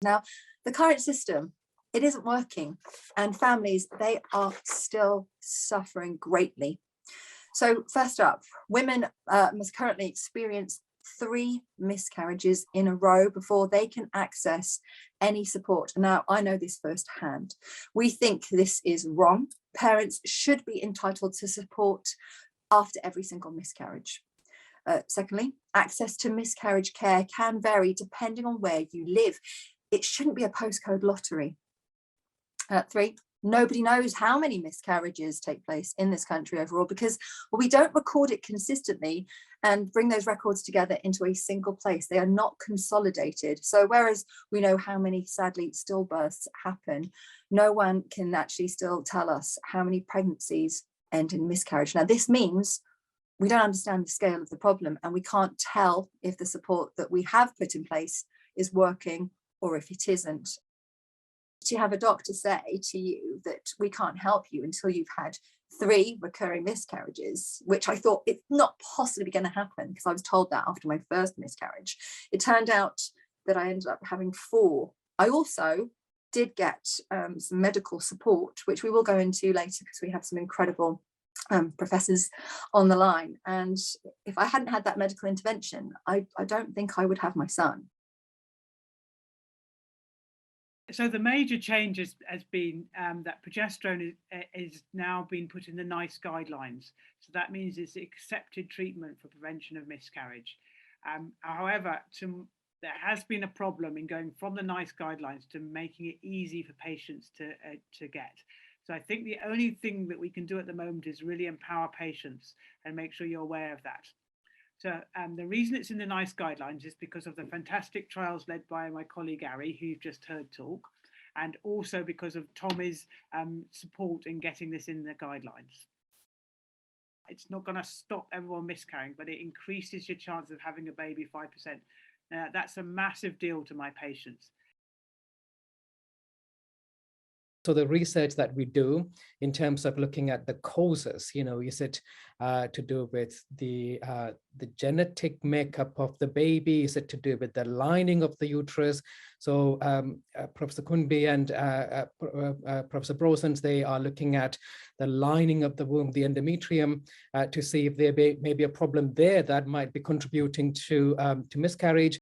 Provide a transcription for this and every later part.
Now, the current system, it isn't working, and families, they are still suffering greatly. So first up, women must currently experience 3 miscarriages in a row before they can access any support. Now, I know this firsthand. We think this is wrong. Parents should be entitled to support after every single miscarriage. Secondly, access to miscarriage care can vary depending on where you live. It shouldn't be a postcode lottery. 3, nobody knows how many miscarriages take place in this country overall because we don't record it consistently and bring those records together into a single place. They are not consolidated. So whereas we know how many, sadly, stillbirths happen, no one can actually still tell us how many pregnancies end in miscarriage. Now, this means we don't understand the scale of the problem, and we can't tell if the support that we have put in place is working or if it isn't. To have a doctor say to you that we can't help you until you've had 3 recurring miscarriages, which I thought it's not possibly going to happen because I was told that after my first miscarriage. It turned out that I ended up having 4. I also did get some medical support, which we will go into later because we have some incredible professors on the line. And if I hadn't had that medical intervention, I don't think I would have my son. So the major change has been that progesterone is now being put in the NICE guidelines. So that means it's accepted treatment for prevention of miscarriage. However, there has been a problem in going from the NICE guidelines to making it easy for patients to get. So I think the only thing that we can do at the moment is really empower patients and make sure you're aware of that. So the reason it's in the NICE guidelines is because of the fantastic trials led by my colleague Arri, who you've just heard talk, and also because of Tommy's support in getting this in the guidelines. It's not going to stop everyone miscarrying, but it increases your chance of having a baby 5%. That's a massive deal to my patients. So the research that we do in terms of looking at the causes, is it to do with the genetic makeup of the baby? Is it to do with the lining of the uterus? So Professor Quenby and Professor Brosens, they are looking at the lining of the womb, the endometrium, to see if there may be a problem there that might be contributing to miscarriage.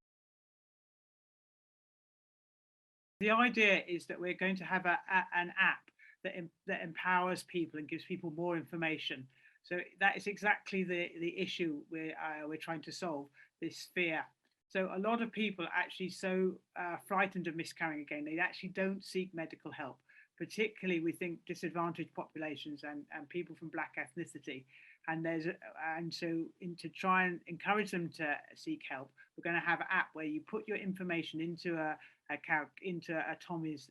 The idea is that we're going to have an app that empowers people and gives people more information. So that is exactly the issue we're trying to solve, this fear. So a lot of people are actually so frightened of miscarrying again, they actually don't seek medical help, particularly we think disadvantaged populations and people from Black ethnicity. And to try and encourage them to seek help, we're going to have an app where you put your information into a Tommy's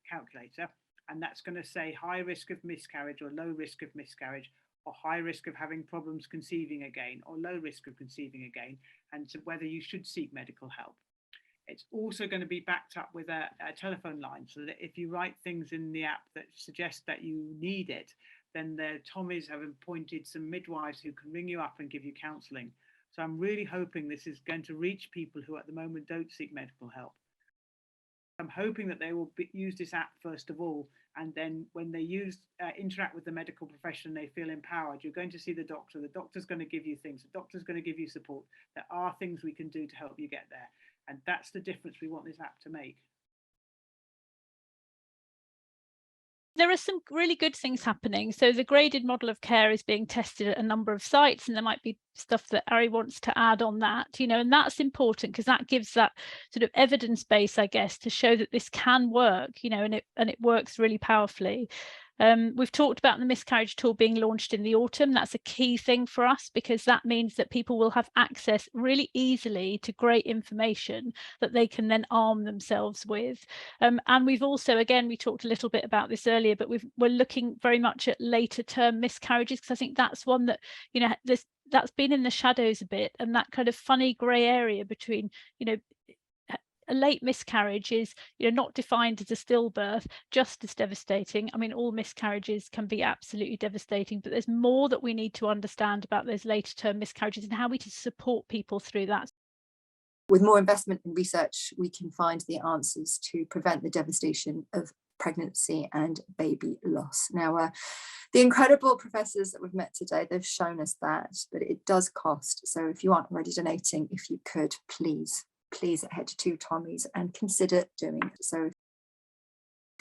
calculator, and that's going to say high risk of miscarriage or low risk of miscarriage, or high risk of having problems conceiving again or low risk of conceiving again, and so whether you should seek medical help. It's also going to be backed up with a telephone line, so that if you write things in the app that suggest that you need it, then the Tommies have appointed some midwives who can ring you up and give you counselling. So I'm really hoping this is going to reach people who at the moment don't seek medical help. I'm hoping that they will use this app first of all, and then when they interact with the medical profession, they feel empowered. You're going to see the doctor. The doctor's going to give you things. The doctor's going to give you support. There are things we can do to help you get there, and that's the difference we want this app to make. There are some really good things happening. So the graded model of care is being tested at a number of sites, and there might be stuff that Arri wants to add on that, and that's important because that gives that sort of evidence base, I guess, to show that this can work, and it works really powerfully. We've talked about the miscarriage tool being launched in the autumn. That's a key thing for us because that means that people will have access really easily to great information that they can then arm themselves with. And we've also, again, we talked a little bit about this earlier, but we're looking very much at later term miscarriages because I think that's one that, that's been in the shadows a bit, and that kind of funny grey area between, a late miscarriage is, not defined as a stillbirth, just as devastating. I mean, all miscarriages can be absolutely devastating, but there's more that we need to understand about those later term miscarriages and how we can support people through that. With more investment in research, we can find the answers to prevent the devastation of pregnancy and baby loss. Now, the incredible professors that we've met today, they've shown us that, but it does cost. So if you aren't already donating, if you could, please head to Two Tommies and consider doing it. So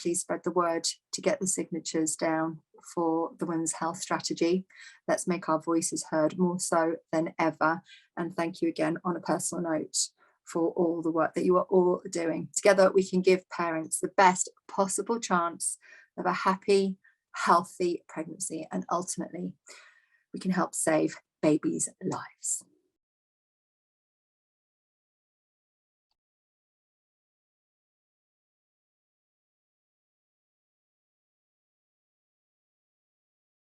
please spread the word to get the signatures down for the Women's Health Strategy. Let's make our voices heard more so than ever. And thank you again on a personal note for all the work that you are all doing. Together, we can give parents the best possible chance of a happy, healthy pregnancy, and ultimately, we can help save babies' lives.